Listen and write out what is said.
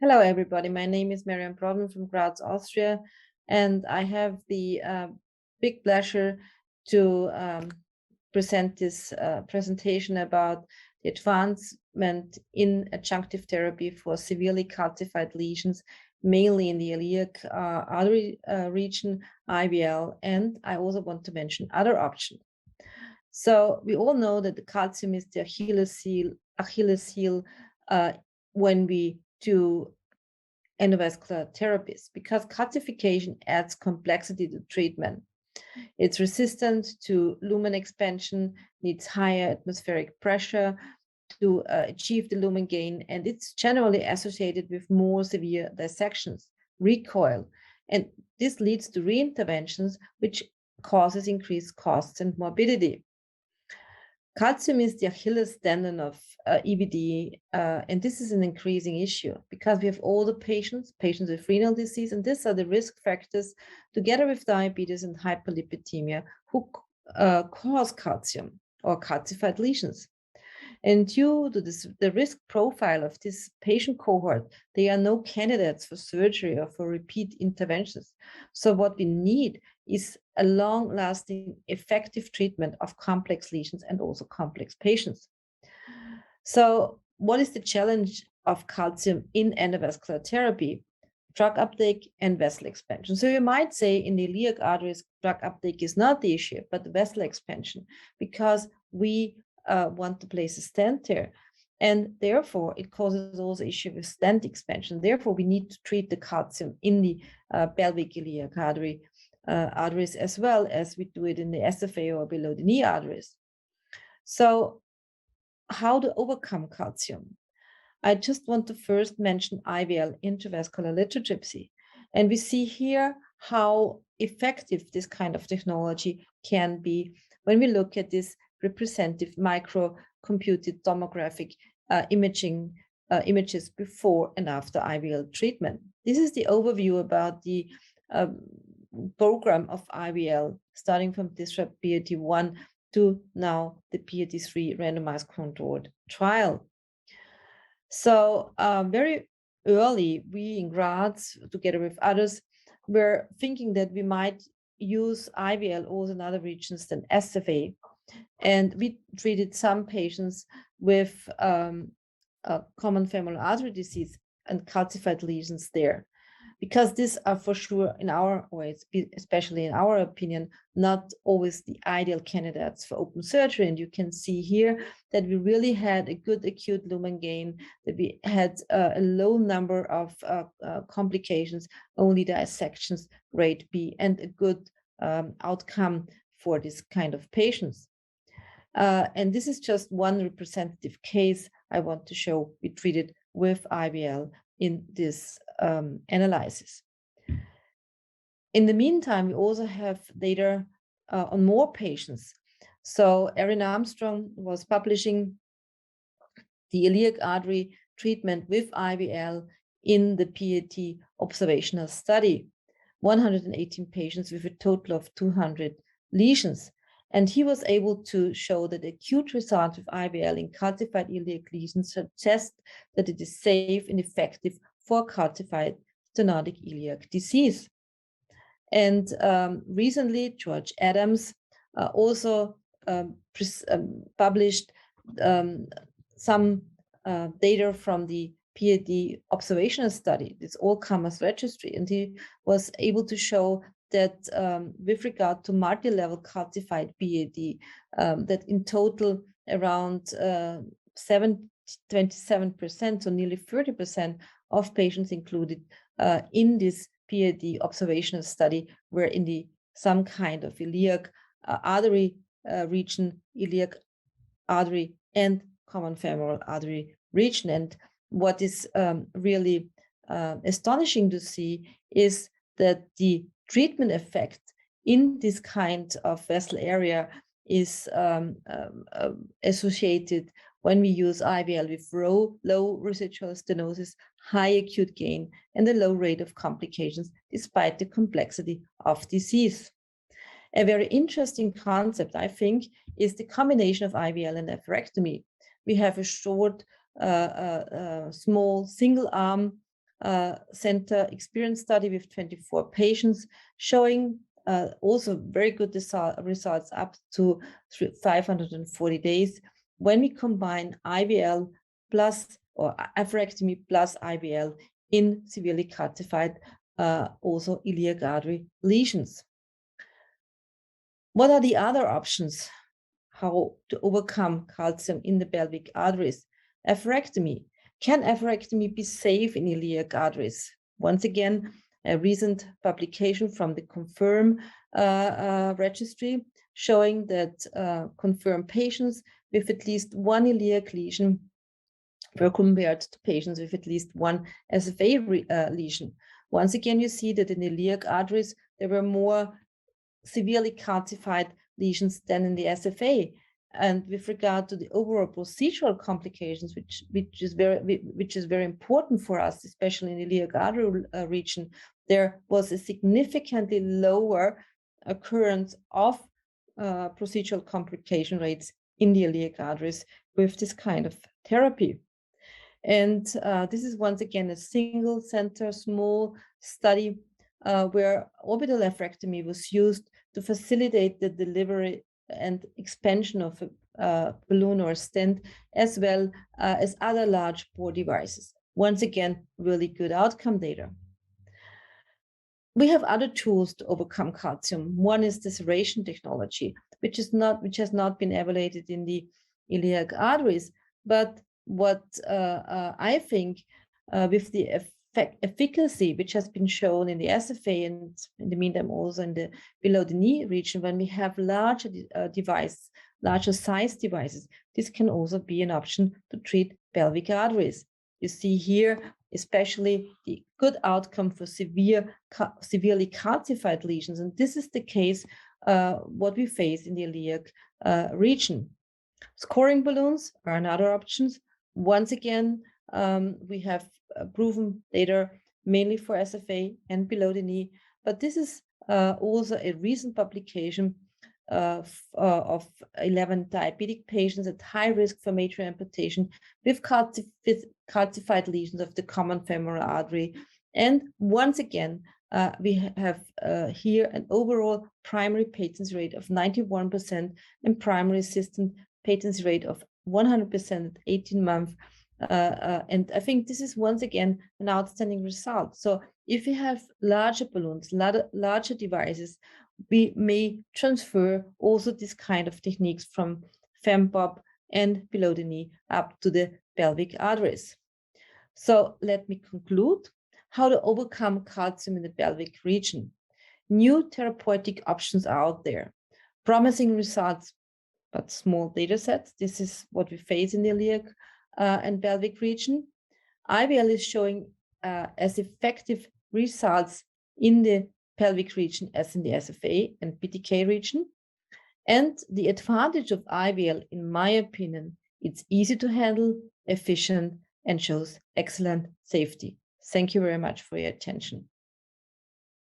Hello, everybody. My name is Marianne Brodmann from Graz, Austria, and I have the big pleasure to present this presentation about the advancement in adjunctive therapy for severely calcified lesions, mainly in the iliac artery region, IVL, and I also want to mention other options. So we all know that the calcium is the Achilles heel when we do endovascular therapies, because calcification adds complexity to treatment. It's resistant to lumen expansion, needs higher atmospheric pressure to achieve the lumen gain, and it's generally associated with more severe dissections, recoil, and this leads to reinterventions, which causes increased costs and morbidity. Calcium is the Achilles tendon of EBD, and this is an increasing issue because we have older patients with renal disease, and these are the risk factors together with diabetes and hyperlipidemia who cause calcium or calcified lesions. And due to the risk profile of this patient cohort, they are no candidates for surgery or for repeat interventions. So what we need is a long-lasting, effective treatment of complex lesions and also complex patients. So what is the challenge of calcium in endovascular therapy? Drug uptake and vessel expansion. So you might say in the iliac arteries, drug uptake is not the issue, but the vessel expansion, because we want to place a stent there. And therefore, it causes also issue with stent expansion. Therefore, we need to treat the calcium in the pelvic iliac arteries as well as we do it in the SFA or below the knee arteries. So how to overcome calcium? I just want to first mention IVL, intravascular lithotripsy. And we see here how effective this kind of technology can be when we look at this representative micro-computed tomographic images before and after IVL treatment. This is the overview about the program of IVL, starting from DISRUPT PAT1 to now the PAT3 randomized controlled trial. So very early, we in Graz, together with others, were thinking that we might use IVL also in other regions than SFA. And we treated some patients with common femoral artery disease and calcified lesions there, because these are for sure, in our ways, especially in our opinion, not always the ideal candidates for open surgery. And you can see here that we really had a good acute lumen gain, that we had a low number of complications, only dissections grade B, and a good outcome for this kind of patients. And this is just one representative case I want to show we treated with IVL in this analysis. In the meantime, we also have data on more patients. So Erin Armstrong was publishing the iliac artery treatment with IVL in the PAT observational study, 118 patients with a total of 200 lesions. And he was able to show that acute results with IVL in calcified iliac lesions suggest that it is safe and effective for calcified stenotic iliac disease. And recently, George Adams also published some data from the PAD observational study, this all-comers registry, and he was able to show that with regard to multi-level calcified PAD, that in total around 27%, so nearly 30% of patients included in this PAD observational study were in some kind of iliac artery region, iliac artery and common femoral artery region. And what is really astonishing to see is that the treatment effect in this kind of vessel area is associated when we use IVL with low residual stenosis, high acute gain, and a low rate of complications despite the complexity of disease. A very interesting concept, I think, is the combination of IVL and nephrectomy. We have a short, small single-arm center experience study with 24 patients, showing also very good results up to 540 days when we combine IVL plus or atherectomy plus IVL in severely calcified also iliac artery lesions. What are the other options? How to overcome calcium in the pelvic arteries? Atherectomy. Can atherectomy be safe in iliac arteries? Once again, a recent publication from the CONFIRM registry showing that confirmed patients with at least one iliac lesion were compared to patients with at least one SFA lesion. Once again, you see that in iliac arteries, there were more severely calcified lesions than in the SFA. And with regard to the overall procedural complications, which is very important for us, especially in the iliac artery region, there was a significantly lower occurrence of procedural complication rates in the iliac arteries with this kind of therapy. And this is once again a single center, small study where orbital afrectomy was used to facilitate the delivery and expansion of a balloon or a stent, as well as other large bore devices. Once again, really good outcome data. We have other tools to overcome calcium. One is the Serration Technology, which has not been evaluated in the iliac arteries. But what I think with the efficacy, which has been shown in the SFA and in the meantime also in the below the knee region, when we have larger larger size devices, this can also be an option to treat pelvic arteries. You see here, especially the good outcome for severely calcified lesions. And this is the case, what we face in the iliac region. Scoring balloons are another option. Once again, we have proven data mainly for SFA and below the knee, but this is also a recent publication of 11 diabetic patients at high risk for major amputation with calcified lesions of the common femoral artery. And once again, we have here an overall primary patency rate of 91% and primary assistant patency rate of 100% at 18 months. And I think this is once again an outstanding result. So if we have larger balloons, larger devices, we may transfer also this kind of techniques from FemPop and below the knee up to the pelvic arteries. So let me conclude how to overcome calcium in the pelvic region. New therapeutic options are out there, promising results, but small data sets. This is what we face in the iliac and pelvic region. IVL is showing as effective results in the pelvic region as in the SFA and BTK region. And the advantage of IVL, in my opinion, it's easy to handle, efficient, and shows excellent safety. Thank you very much for your attention.